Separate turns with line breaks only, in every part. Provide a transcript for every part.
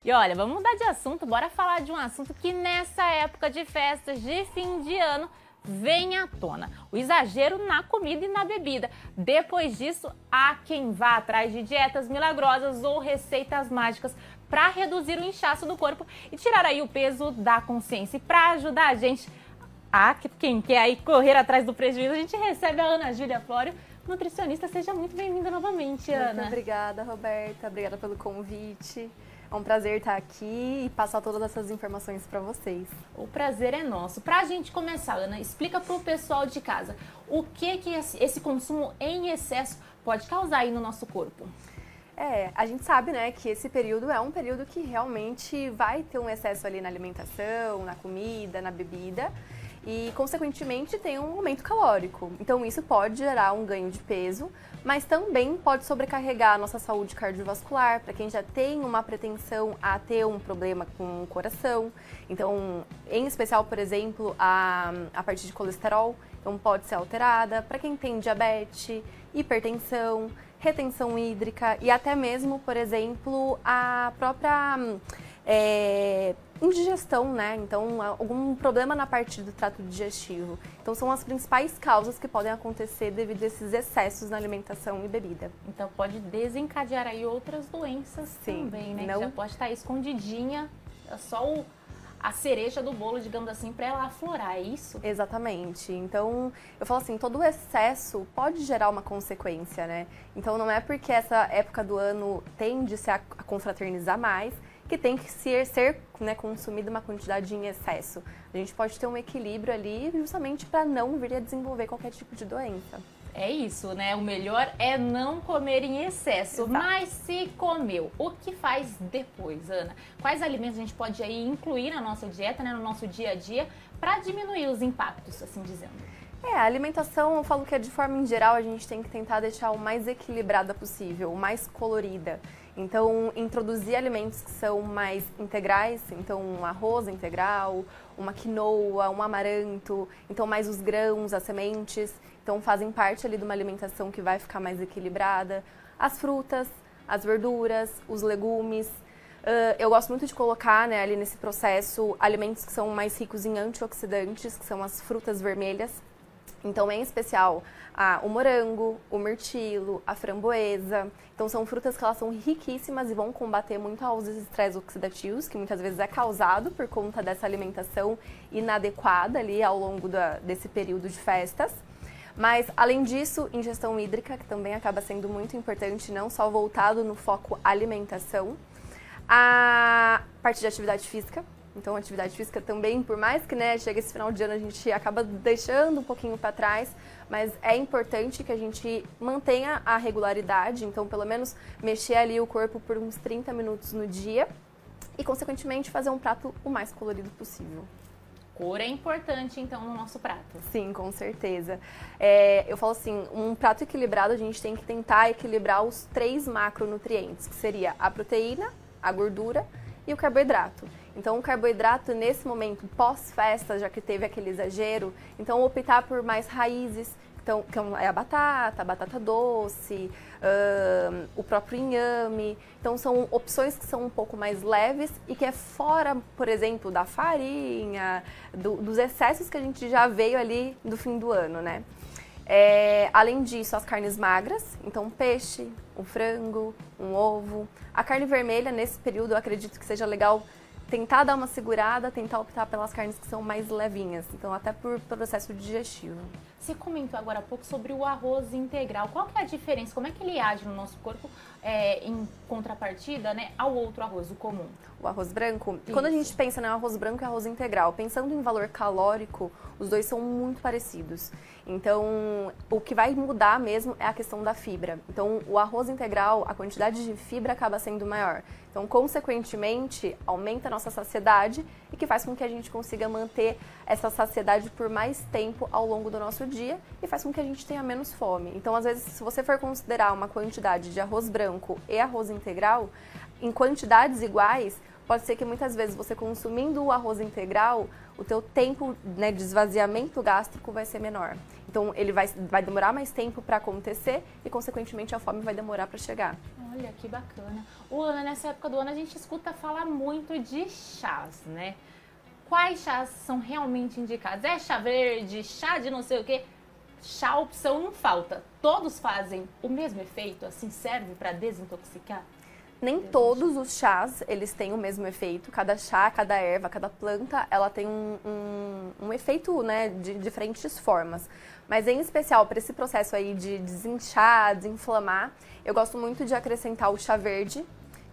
E olha, vamos mudar de assunto, bora falar de um assunto que nessa época de festas de fim de ano vem à tona. O exagero na comida e na bebida. Depois disso, há quem vá atrás de dietas milagrosas ou receitas mágicas para reduzir o inchaço do corpo e tirar aí o peso da consciência. E para ajudar a gente, quem quer aí correr atrás do prejuízo, a gente recebe a Ana Júlia Flório, nutricionista. Seja muito bem-vinda novamente, Ana.
Muito obrigada, Roberta. Obrigada pelo convite. É um prazer estar aqui e passar todas essas informações para vocês.
O prazer é nosso. Para a gente começar, Ana, explica para o pessoal de casa o que esse consumo em excesso pode causar aí no nosso corpo.
A gente sabe, né, que esse período é um período que realmente vai ter um excesso ali na alimentação, na comida, na bebida. E, consequentemente, tem um aumento calórico. Então, isso pode gerar um ganho de peso, mas também pode sobrecarregar a nossa saúde cardiovascular, para quem já tem uma pretensão a ter um problema com o coração. Então, em especial, por exemplo, a parte de colesterol, então pode ser alterada. Para quem tem diabetes, hipertensão, retenção hídrica e até mesmo, por exemplo, a própria indigestão, né? Então, algum problema na parte do trato digestivo. Então, são as principais causas que podem acontecer devido a esses excessos na alimentação e bebida.
Então, pode desencadear aí outras doenças também, né? Que já pode estar escondidinha, é só a cereja do bolo, digamos assim, para ela aflorar, é isso?
Exatamente. Então, eu falo assim, todo excesso pode gerar uma consequência, né? Então, não é porque essa época do ano tende-se a confraternizar mais que tem que ser né, consumida uma quantidade em excesso. A gente pode ter um equilíbrio ali justamente para não vir a desenvolver qualquer tipo de doença.
É isso, né? O melhor é não comer em excesso.
Exato.
Mas se comeu, o que faz depois, Ana? Quais alimentos a gente pode aí incluir na nossa dieta, né, no nosso dia a dia, para diminuir os impactos, assim dizendo?
A alimentação, eu falo que de forma em geral a gente tem que tentar deixar o mais equilibrada possível, o mais colorida. Então, introduzir alimentos que são mais integrais, então um arroz integral, uma quinoa, um amaranto, então mais os grãos, as sementes, então fazem parte ali de uma alimentação que vai ficar mais equilibrada. As frutas, as verduras, os legumes. Eu gosto muito de colocar, né, ali nesse processo alimentos que são mais ricos em antioxidantes, que são as frutas vermelhas. Então, em especial, o morango, o mirtilo, a framboesa. Então, são frutas que elas são riquíssimas e vão combater muito aos estresses oxidativos, que muitas vezes é causado por conta dessa alimentação inadequada ali ao longo desse período de festas. Mas, além disso, ingestão hídrica, que também acaba sendo muito importante, não só voltado no foco alimentação. A parte de atividade física. Então, a atividade física também, por mais que chega esse final de ano, a gente acaba deixando um pouquinho para trás, mas é importante que a gente mantenha a regularidade, então, pelo menos, mexer ali o corpo por uns 30 minutos no dia e, consequentemente, fazer um prato o mais colorido possível.
Cor é importante, então, no nosso prato.
Sim, com certeza. Eu falo assim, um prato equilibrado, a gente tem que tentar equilibrar os 3 macronutrientes, que seria a proteína, a gordura e o carboidrato. Então, o carboidrato, nesse momento, pós-festa, já que teve aquele exagero, então optar por mais raízes, então, que é a batata doce, o próprio inhame. Então, são opções que são um pouco mais leves e que é fora, por exemplo, da farinha, dos excessos que a gente já veio ali do fim do ano, né? Além disso, as carnes magras, então um peixe, um frango, um ovo. A carne vermelha, nesse período, eu acredito que seja legal tentar dar uma segurada, tentar optar pelas carnes que são mais levinhas, então até por processo digestivo.
Você comentou agora há pouco sobre o arroz integral. Qual que é a diferença? Como é que ele age no nosso corpo em contrapartida, né, ao outro arroz, o comum?
O arroz branco?
Isso.
Quando a gente pensa no arroz branco e arroz integral, pensando em valor calórico, os dois são muito parecidos. Então, o que vai mudar mesmo é a questão da fibra. Então, o arroz integral, a quantidade de fibra acaba sendo maior. Então, consequentemente, aumenta a nossa saciedade e que faz com que a gente consiga manter essa saciedade por mais tempo ao longo do nosso dia e faz com que a gente tenha menos fome. Então, às vezes, se você for considerar uma quantidade de arroz branco e arroz integral, em quantidades iguais, pode ser que muitas vezes você consumindo o arroz integral, o teu tempo, né, de esvaziamento gástrico vai ser menor. Então, ele vai demorar mais tempo para acontecer e, consequentemente, a fome vai demorar para chegar.
Olha, que bacana. Ana, nessa época do ano a gente escuta falar muito de chás, né? Quais chás são realmente indicados? É chá verde, chá de não sei o quê? Chá opção não falta. Todos fazem o mesmo efeito? Assim, serve para desintoxicar?
Nem todos os chás, eles têm o mesmo efeito. Cada chá, cada erva, cada planta, ela tem um efeito, né, de diferentes formas. Mas em especial, para esse processo aí de desinchar, desinflamar, eu gosto muito de acrescentar o chá verde,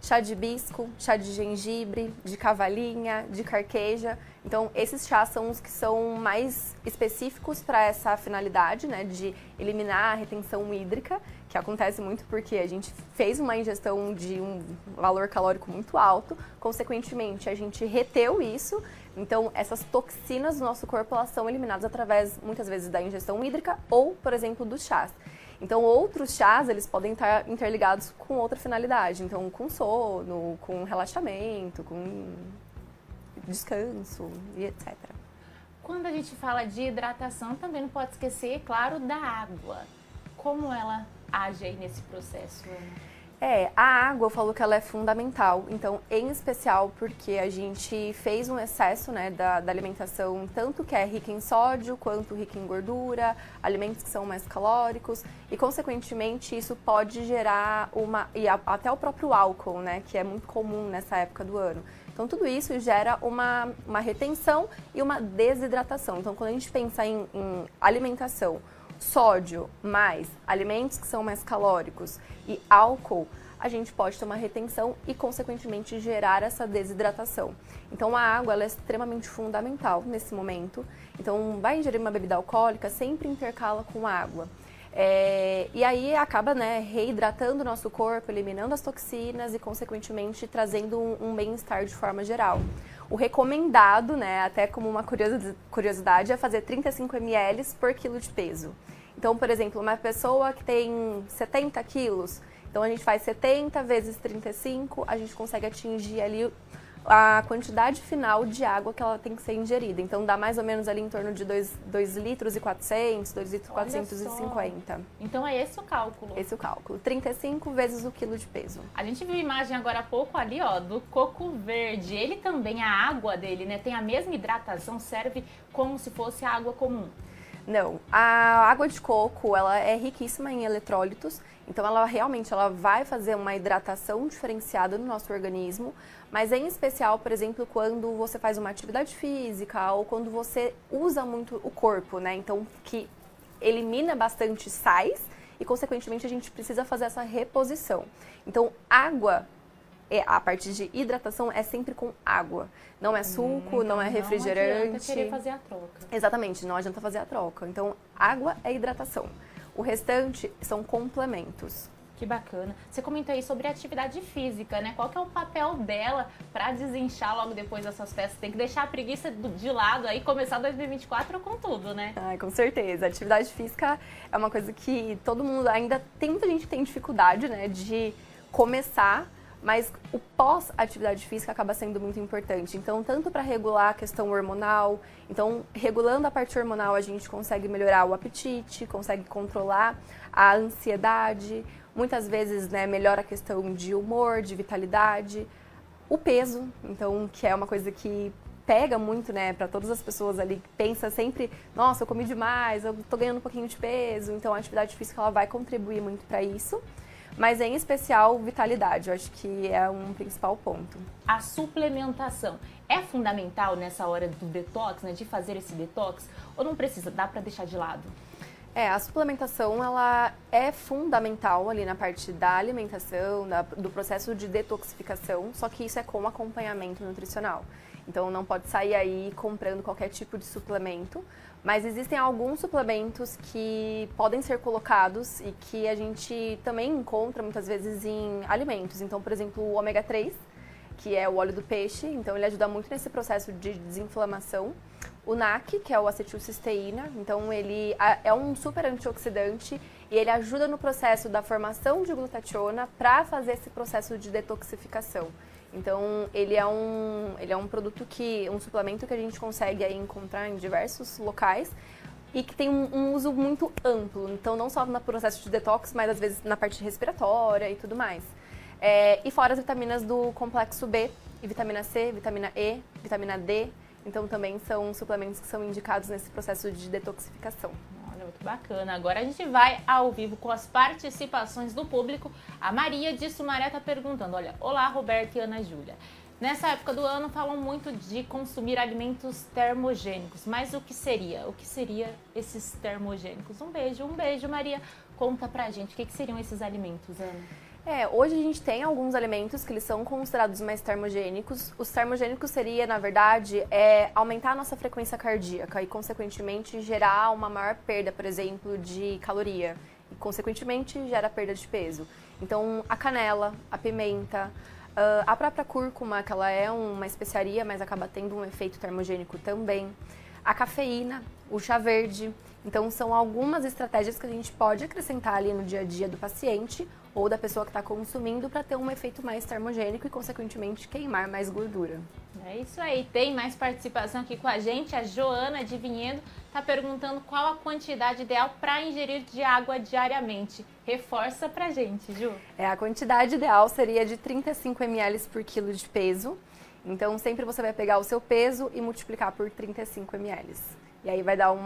chá de hibisco, chá de gengibre, de cavalinha, de carqueja. Então, esses chás são os que são mais específicos para essa finalidade, né, de eliminar a retenção hídrica, que acontece muito porque a gente fez uma ingestão de um valor calórico muito alto, consequentemente, a gente reteu isso. Então, essas toxinas do nosso corpo, elas são eliminadas através, muitas vezes, da ingestão hídrica ou, por exemplo, dos chás. Então, outros chás, eles podem estar interligados com outra finalidade. Então, com sono, com relaxamento, com descanso e etc.
Quando a gente fala de hidratação, também não pode esquecer, claro, da água. Como ela age aí nesse processo, Ana?
A água, eu falo que ela é fundamental, então, em especial porque a gente fez um excesso, né, da alimentação, tanto que é rica em sódio, quanto rica em gordura, alimentos que são mais calóricos, e, consequentemente, isso pode gerar até o próprio álcool, né, que é muito comum nessa época do ano. Então, tudo isso gera uma retenção e uma desidratação. Então, quando a gente pensa em alimentação, sódio mais alimentos que são mais calóricos e álcool, a gente pode ter uma retenção e, consequentemente, gerar essa desidratação. Então, a água ela é extremamente fundamental nesse momento. Então, vai ingerir uma bebida alcoólica, sempre intercala com água. E aí acaba, né, reidratando o nosso corpo, eliminando as toxinas e, consequentemente, trazendo um bem-estar de forma geral. O recomendado, né, até como uma curiosidade, é fazer 35 ml por quilo de peso. Então, por exemplo, uma pessoa que tem 70 quilos, então a gente faz 70 vezes 35, a gente consegue atingir ali a quantidade final de água que ela tem que ser ingerida. Então, dá mais ou menos ali em torno de 2 litros e 400, 2 litros e 450.
Então, é esse o cálculo?
Esse é o cálculo. 35 vezes o quilo de peso.
A gente viu a imagem agora há pouco ali, ó, do coco verde. Ele também, a água dele, né, tem a mesma hidratação, serve como se fosse água comum?
Não, a água de coco, ela é riquíssima em eletrólitos, então ela realmente vai fazer uma hidratação diferenciada no nosso organismo, mas em especial, por exemplo, quando você faz uma atividade física ou quando você usa muito o corpo, né? Então, que elimina bastante sais e, consequentemente, a gente precisa fazer essa reposição. Então, água, a parte de hidratação é sempre com água. Não é suco, não é refrigerante.
Não adianta querer fazer a troca.
Exatamente, não adianta fazer a troca. Então, água é hidratação. O restante são complementos.
Que bacana. Você comentou aí sobre a atividade física, né? Qual que é o papel dela para desinchar logo depois dessas festas? Tem que deixar a preguiça de lado aí, começar 2024 com tudo, né?
Ai, com certeza. A atividade física é uma coisa que todo mundo ainda tem muita gente que tem dificuldade, né, de começar, mas o pós-atividade física acaba sendo muito importante. Então, tanto para regular a questão hormonal, então, regulando a parte hormonal, a gente consegue melhorar o apetite, consegue controlar a ansiedade, muitas vezes, né, melhora a questão de humor, de vitalidade, o peso, então, que é uma coisa que pega muito, né, para todas as pessoas ali, que pensa sempre, nossa, eu comi demais, eu tô ganhando um pouquinho de peso, então a atividade física ela vai contribuir muito para isso. Mas, em especial, vitalidade. Eu acho que é um principal ponto.
A suplementação é fundamental nessa hora do detox, né? De fazer esse detox? Ou não precisa? Dá para deixar de lado?
A suplementação, ela é fundamental ali na parte da alimentação, do processo de detoxificação, só que isso é com acompanhamento nutricional. Então, não pode sair aí comprando qualquer tipo de suplemento, mas existem alguns suplementos que podem ser colocados e que a gente também encontra muitas vezes em alimentos. Então, por exemplo, o ômega 3, que é o óleo do peixe, então ele ajuda muito nesse processo de desinflamação. O NAC, que é o acetilcisteína, então ele é um super antioxidante e ele ajuda no processo da formação de glutationa para fazer esse processo de detoxificação. Então, ele é um produto um suplemento que a gente consegue aí encontrar em diversos locais e que tem um uso muito amplo. Então, não só no processo de detox, mas às vezes na parte respiratória e tudo mais. E fora as vitaminas do complexo B, e vitamina C, vitamina E, vitamina D. Então também são suplementos que são indicados nesse processo de detoxificação.
Olha, muito bacana. Agora a gente vai ao vivo com as participações do público. A Maria de Sumaré está perguntando, olha, olá Roberto e Ana Júlia. Nessa época do ano falam muito de consumir alimentos termogênicos, mas o que seria? O que seria esses termogênicos? Um beijo Maria. Conta pra gente, o que seriam esses alimentos, Ana?
Hoje a gente tem alguns alimentos que eles são considerados mais termogênicos. Os termogênicos seria, na verdade, aumentar a nossa frequência cardíaca e, consequentemente, gerar uma maior perda, por exemplo, de caloria. E, consequentemente, gera perda de peso. Então, a canela, a pimenta, a própria cúrcuma, que ela é uma especiaria, mas acaba tendo um efeito termogênico também. A cafeína, o chá verde. Então, são algumas estratégias que a gente pode acrescentar ali no dia a dia do paciente ou da pessoa que está consumindo para ter um efeito mais termogênico e, consequentemente, queimar mais gordura.
É isso aí. Tem mais participação aqui com a gente. A Joana de Vinhedo está perguntando qual a quantidade ideal para ingerir de água diariamente. Reforça pra gente, Ju.
A quantidade ideal seria de 35 ml por quilo de peso. Então, sempre você vai pegar o seu peso e multiplicar por 35 ml. E aí vai dar um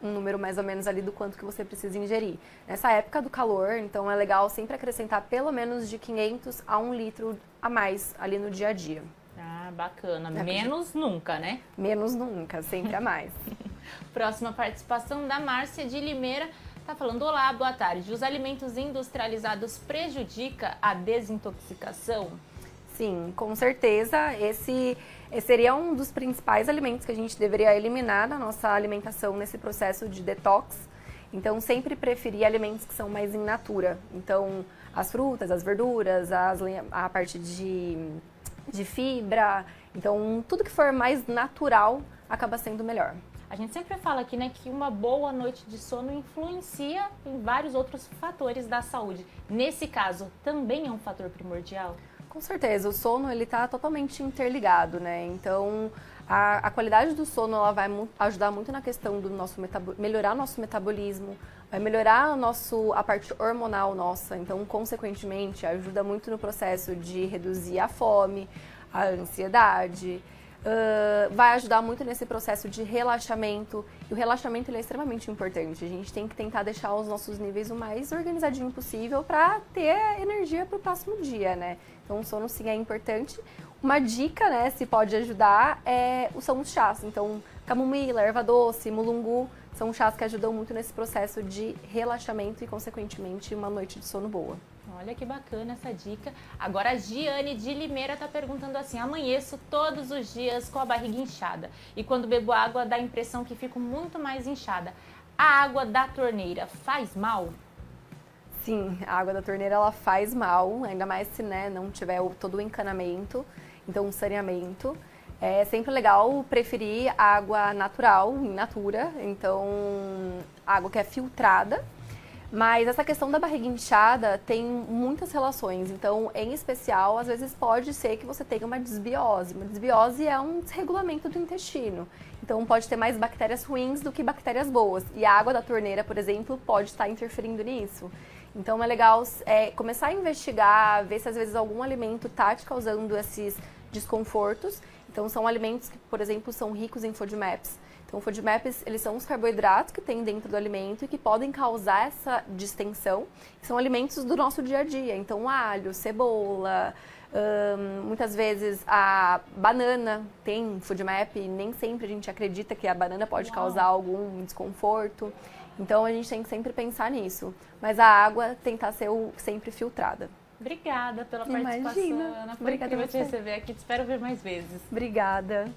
número mais ou menos ali do quanto que você precisa ingerir. Nessa época do calor, então é legal sempre acrescentar pelo menos de 500 a 1 litro a mais ali no dia a dia.
Ah, bacana. Menos nunca, né?
Menos nunca, sempre a mais.
Próxima participação da Márcia de Limeira. Tá falando, olá, boa tarde. Os alimentos industrializados prejudicam a desintoxicação?
Sim, com certeza. Esse seria um dos principais alimentos que a gente deveria eliminar da nossa alimentação nesse processo de detox. Então, sempre preferir alimentos que são mais in natura. Então, as frutas, as verduras, a parte de fibra. Então, tudo que for mais natural acaba sendo melhor.
A gente sempre fala aqui, né, que uma boa noite de sono influencia em vários outros fatores da saúde. Nesse caso, também é um fator primordial?
Com certeza, o sono ele está totalmente interligado, né? Então, a qualidade do sono ela vai ajudar muito na questão do nosso melhorar nosso metabolismo, vai melhorar a parte hormonal nossa. Então, consequentemente, ajuda muito no processo de reduzir a fome, a ansiedade. Vai ajudar muito nesse processo de relaxamento. E o relaxamento ele é extremamente importante. A gente tem que tentar deixar os nossos níveis o mais organizadinho possível para ter energia para o próximo dia, né? Então, o sono sim é importante. Uma dica, né, se pode ajudar, são os chás. Então, camomila, erva doce, mulungu, são chás que ajudam muito nesse processo de relaxamento e, consequentemente, uma noite de sono boa.
Olha que bacana essa dica. Agora a Giane de Limeira está perguntando assim, amanheço todos os dias com a barriga inchada e quando bebo água dá a impressão que fico muito mais inchada. A água da torneira faz mal?
Sim, a água da torneira ela faz mal, ainda mais se não tiver todo o encanamento, então um saneamento. É sempre legal preferir água natural, in natura, então água que é filtrada. Mas essa questão da barriga inchada tem muitas relações, então, em especial, às vezes pode ser que você tenha uma desbiose. Uma desbiose é um desregulamento do intestino, então pode ter mais bactérias ruins do que bactérias boas. E a água da torneira, por exemplo, pode estar interferindo nisso. Então é legal começar a investigar, ver se às vezes algum alimento está te causando esses desconfortos. Então são alimentos que, por exemplo, são ricos em FODMAPs. Então, FODMAPs, eles são os carboidratos que tem dentro do alimento e que podem causar essa distensão. São alimentos do nosso dia a dia, então alho, cebola, muitas vezes a banana tem FODMAP e nem sempre a gente acredita que a banana pode causar algum desconforto. Então, a gente tem que sempre pensar nisso. Mas a água tentar ser sempre filtrada.
Obrigada pela participação, Ana. Foi incrível te receber aqui. Te espero ver mais vezes.
Obrigada.